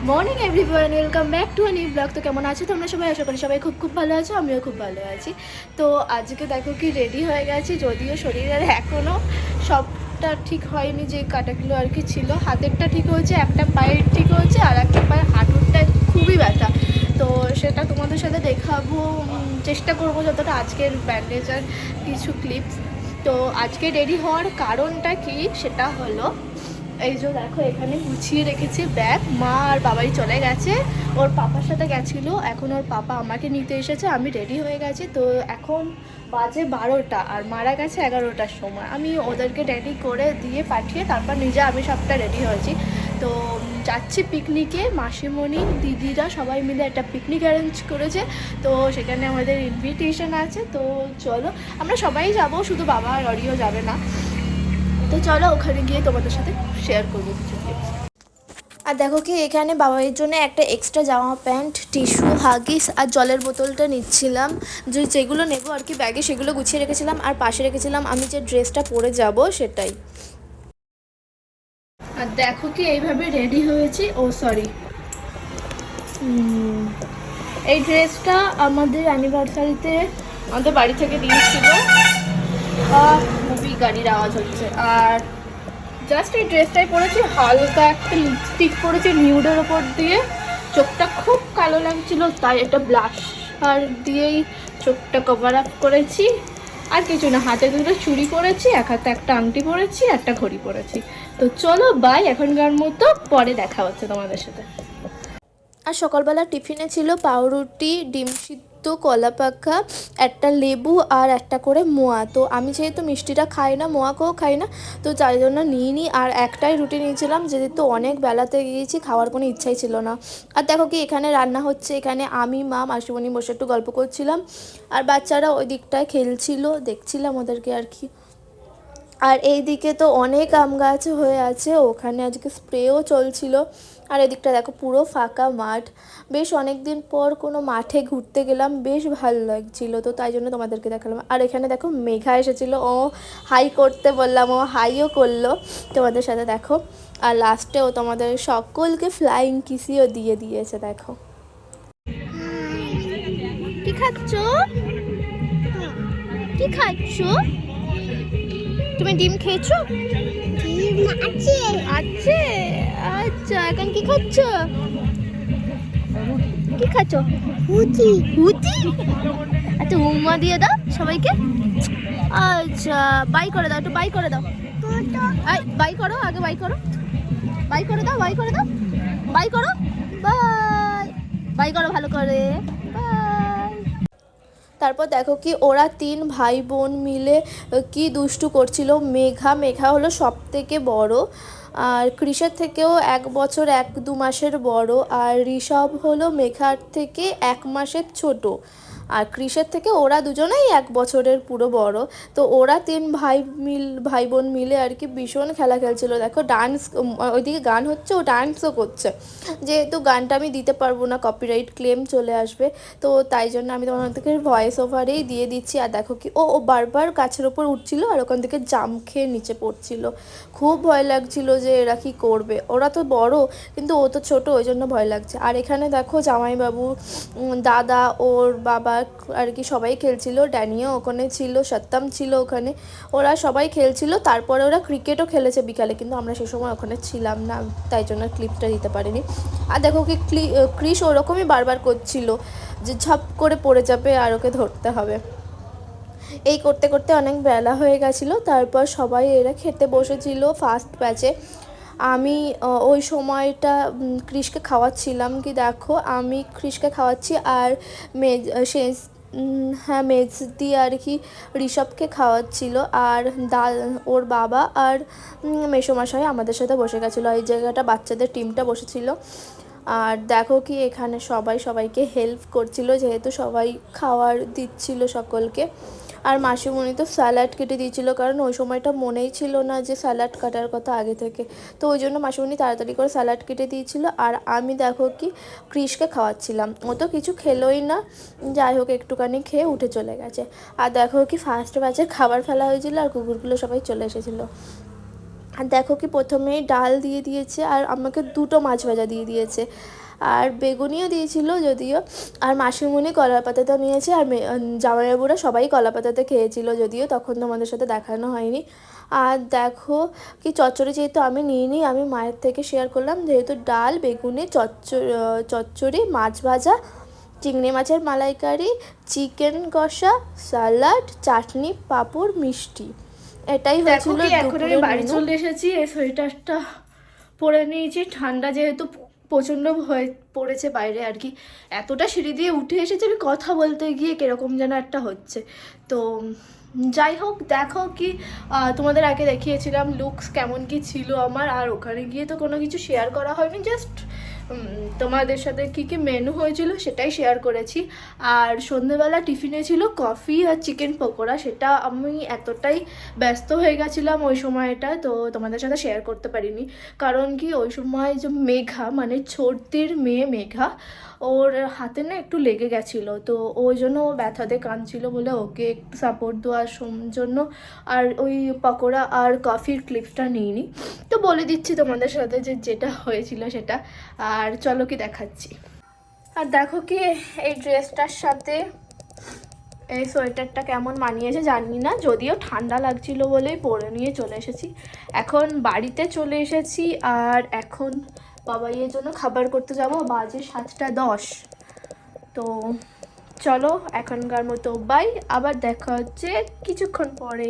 Morning everyone, welcome back to a new blog. তো কেমন আছো তোমরা সবাই? আশা করি সবাই খুব ভালো আছো, আমিও খুব ভালো আছি। তো আজকে দেখো কি রেডি হয়ে গেছি, যদিও শরীরের এখনও সবটা ঠিক হয়নি, যে কাটাগুলো আর কি ছিল। হাতেরটা ঠিক হয়েছে, একটা পায়ের ঠিক হয়েছে, আর একটা পায়ের হাঁটুরটা খুবই ব্যথা। তো সেটা তোমাদের সাথে দেখাবো, চেষ্টা করবো যতটা, আজকের ব্যান্ডেজ আর কিছু ক্লিপস। তো আজকে রেডি হওয়ার কারণটা কি, সেটা হলো এই যে দেখো এখানে গুছিয়ে রেখেছি ব্যাগ। মা আর বাবাই চলে গেছে, ওর পাপার সাথে গেছিলো, এখন ওর পাপা আমাকে নিতে এসেছে, আমি রেডি হয়ে গেছি। তো এখন বাজে 12টা আর মারা গেছে 11টার সময়। আমি ওদেরকে রেডি করে দিয়ে পাঠিয়ে তারপর নিজে আমি সবটা রেডি হয়েছি। তো যাচ্ছি পিকনিকে, মাসিমণি দিদিরা সবাই মিলে একটা পিকনিক অ্যারেঞ্জ করেছে। তো সেখানে আমাদের ইনভিটেশন আছে। তো চলো আমরা সবাই যাব, শুধু বাবা আর অরিও যাবে না। তো চলো ওখানে গিয়ে তোমাদের সাথে শেয়ার করবো কিছু টিপস। আর দেখো কি এখানে বাবাইয়ের জন্য একটা এক্সট্রা জামা প্যান্ট, টিস্যু, হাগিস আর জলের বোতলটা নিচ্ছিলাম, যেগুলো নেবো আর কি ব্যাগে, সেগুলো গুছিয়ে রেখেছিলাম। আর পাশে রেখেছিলাম আমি যে ড্রেসটা পরে যাব সেটাই। আর দেখো কি এইভাবে রেডি হয়েছি। ও সরি, এই ড্রেসটা আমাদের অ্যানিভার্সারিতে আমাদের বাড়ি থেকে দিয়েছিল। খুবই গাড়ির আওয়াজ হচ্ছে। আর জাস্ট এই ড্রেসটাই পরেছি, হালকা একটা লিপস্টিক পরেছি নিউডের ওপর দিয়ে, চোখটা খুব কালো লাগছিল তাই এটা ব্লাশ আর দিয়েই চোখটা কভার আপ করেছি। আর কিছু না, হাতে দুটো চুড়ি পরেছি, এক হাতে একটা আংটি পরেছি, একটা ঘড়ি পরেছি। তো চলো বাই, এখনকার মতো, পরে দেখা হচ্ছে তোমাদের সাথে। আর সকালবেলা টিফিনে ছিল পাউরুটি, ডিম সিদ্ধ, কলা পাকা, একটা লেবু আর একটা করে মোয়া। তো আমি যেহেতু মিষ্টিটা খাই না, মোয়াকেও খাই না, তো যার জন্য নিইনি। আর একটাই রুটি নিয়েছিলাম, যেহেতু অনেক বেলাতে গিয়েছি, খাওয়ার কোনো ইচ্ছাই ছিল না। আর দেখো কি এখানে রান্না হচ্ছে, এখানে আমি, মা, মাসিমণি বসে একটু গল্প করছিলাম, আর বাচ্চারা ওই দিকটায় খেলছিল, দেখছিলাম ওদেরকে আর কি। আর এই দিকে তো অনেক আম গাছ হয়ে আছে, ওখানে আজকে স্প্রেও চলছিল। আর এদিকটা দেখো পুরো ফাঁকা মাঠ, বেশ অনেক দিন পর কোনো মাঠে ঘুরতে গেলাম, বেশ ভালো লাগছিল। তো তাই জন্য তোমাদেরকে দেখালাম। আর এখানে দেখো মেঘা এসেছিলো, ও হাই করতে বললাম, ও হাইও করলো তোমাদের সাথে দেখো। আর লাস্টে ও তোমাদের সকলকে ফ্লাইং কিসিও দিয়ে দিয়েছে দেখো। কি খাচ্ছ? কি খাচ্ছ? তুমি ডিম খেয়েছো? ডিম আছে আছে। আচ্ছা, এখন কি খাচ্ছ? কি খাচ্ছ? হুচি হুচি। আচ্ছা উম্মা দিয়ে দাও সবাইকে। আচ্ছা বাই করে দাও, একটু বাই করে দাও। বাই করো, আগে বাই করো, বাই করে দাও, বাই করে দাও, বাই করো, বাই, বাই করো ভালো করে, বাই। তারপর দেখো কি ওরা 3 ভাই বোন মিলে কি দুষ্টু করছিল। মেঘা হলো সব থেকে বড়, আর কৃষের থেকেও 1 বছর 1-2 মাসের বড়, আর ঋষভ হলো মেঘার থেকে 1 মাসের ছোট। আর কৃষের থেকে ওরা দুজনেই 1 বছরের পুরো বড়। তো ওরা 3 ভাই বোন মিলে আর কি ভীষণ খেলা খেলছিল। দেখো ডান্স, ওইদিকে গান হচ্ছে, ও ডান্সও করছে। যেহেতু গানটা আমি দিতে পারবো না, কপিরাইট ক্লেম চলে আসবে, তো তাই জন্য আমি তোমাদেরকে ভয়েস ওভারেই দিয়ে দিচ্ছি। আর দেখো কি ও বারবার গাছের ওপর উঠছিল আর ওখান থেকে জাম খেয়ে নিচে পড়ছিল। খুব ভয় লাগছিল যে এরা কি করবে, ওরা তো বড় কিন্তু ও তো ছোট, ওই জন্য ভয় লাগছে। আর এখানে দেখো জামাইবাবু, দাদা, ওর বাবা আর কি সবাই খেলছিল, ড্যানিও ওখানে ছিল, সত্যম ছিল ওখানে, ওরা সবাই খেলছিল। তারপরে ওরা ক্রিকেটও খেলেছে বিকালে, কিন্তু আমরা সে সময় ওখানে ছিলাম না, তাই জন্য ক্লিপটা দিতে পারিনি। আর দেখো কি ক্রিশ ওরকমই বারবার করছিল যে ঝপ করে পড়ে যাবে আর ওকে ধরতে হবে। এই করতে করতে অনেক বেলা হয়ে গেছিলো। তারপর সবাই এরা খেতে বসেছিল ফার্স্ট ব্যাচে। আমি ওই সময়টা ক্রিশকে খাওয়াচ্ছিলাম, কি দেখো আমি ক্রিশকে খাওয়াচ্ছি আর শেষ, হ্যাঁ মেজদি আর কি ঋষভকে খাওয়াচ্ছিল। আর ওর বাবা আর মেসোমশাই আমাদের সাথে বসে গেছিলো, এই জায়গাটা বাচ্চাদের টিমটা বসেছিল। আর দেখো কি এখানে সবাই সবাইকে হেল্প করছিল, যেহেতু সবাই খাওয়ার দিচ্ছিল সকলকে। আর মাসিমণি তো স্যালাড কেটে দিয়েছিল, কারণ ওই সময়টা মনেই ছিল না যে স্যালাড কাটার কথা আগে থেকে, তো ওই জন্য মাসিমণি তাড়াতাড়ি করে স্যালাড কেটে দিয়েছিল। আর আমি দেখো কি ক্রিশকে খাওয়াচ্ছিলাম, ও তো কিছু খেলোই না, যাই হোক একটুখানি খেয়ে উঠে চলে গেছে। আর দেখো কি ফার্স্ট ব্যাচে খাবার ফেলা হয়েছিল আর কুকুরগুলো সবাই চলে এসেছিলো। আর দেখো কি প্রথমেই ডাল দিয়ে দিয়েছে আর আমাকে দুটো মাছ ভাজা দিয়ে দিয়েছে, আর বেগুনিও দিয়েছিল যদিও, আর মাসিমণি কলা পাতাটা নিয়েছে, আর জামাইবাবুরা সবাই কলা পাতাতে খেয়েছিল, যদিও তখন তোমাদের সাথে দেখানো হয়নি। আর দেখো কি চচ্চড়ি যেহেতু আমি নিইনি, আমি মায়ের থেকে শেয়ার করলাম, যেহেতু ডাল, বেগুনি, চচ্চড়ি, মাছ ভাজা, চিংড়ি মাছের মালাইকারি, চিকেন কষা, স্যালাড, চাটনি, পাঁপড়, মিষ্টি, এটাই হয়েছিল। এখন আমি বাড়ি চলে এসেছি, এই সোয়েটারটা পরে নিয়েছি, ঠান্ডা যেহেতু প্রচণ্ড হয়ে পড়েছে বাইরে আর কি, এতটা সিঁড়ি দিয়ে উঠে এসেছে, আমি কথা বলতে গিয়ে কীরকম যেন একটা হচ্ছে। তো যাই হোক, দেখো কি তোমাদের আগে দেখিয়েছিলাম লুকস কেমন কি ছিল আমার, আর ওখানে গিয়ে তো কোনো কিছু শেয়ার করা হয়নি, জাস্ট তোমাদের সাথে কী কী মেনু হয়েছিল সেটাই শেয়ার করেছি। আর সন্ধেবেলা টিফিনে ছিল কফি আর চিকেন পকোড়া, সেটা আমি এতটাই ব্যস্ত হয়ে গেছিলাম ওই সময়টা, তো তোমাদের সাথে শেয়ার করতে পারিনি। কারণ কি ওই সময় যে মেঘা, মানে ছোটদির মেয়ে মেঘা, ওর হাতে না একটু লেগে গেছিলো, তো ওই জন্য ও ব্যথাতে কাঁদছিল বলে ওকে একটু সাপোর্ট দেওয়ার জন্য আর ওই পকোড়া আর কফির ক্লিপসটা নিইনি। তো বলে দিচ্ছি তোমাদের সাথে যে যেটা হয়েছিল সেটা। আর চলো কি দেখাচ্ছি। আর দেখো কি এই ড্রেসটার সাথে এই সোয়েটারটা কেমন মানিয়েছে জানি না, যদিও ঠান্ডা লাগছিল বলেই পরে নিয়ে চলে এসেছি। এখন বাড়িতে চলে এসেছি, আর এখন বাবাইয়ের জন্য খাবার করতে যাব, বাজে 7:10। তো চলো এখনকার মতো বাই, আবার দেখা হচ্ছে কিছুক্ষণ পরে।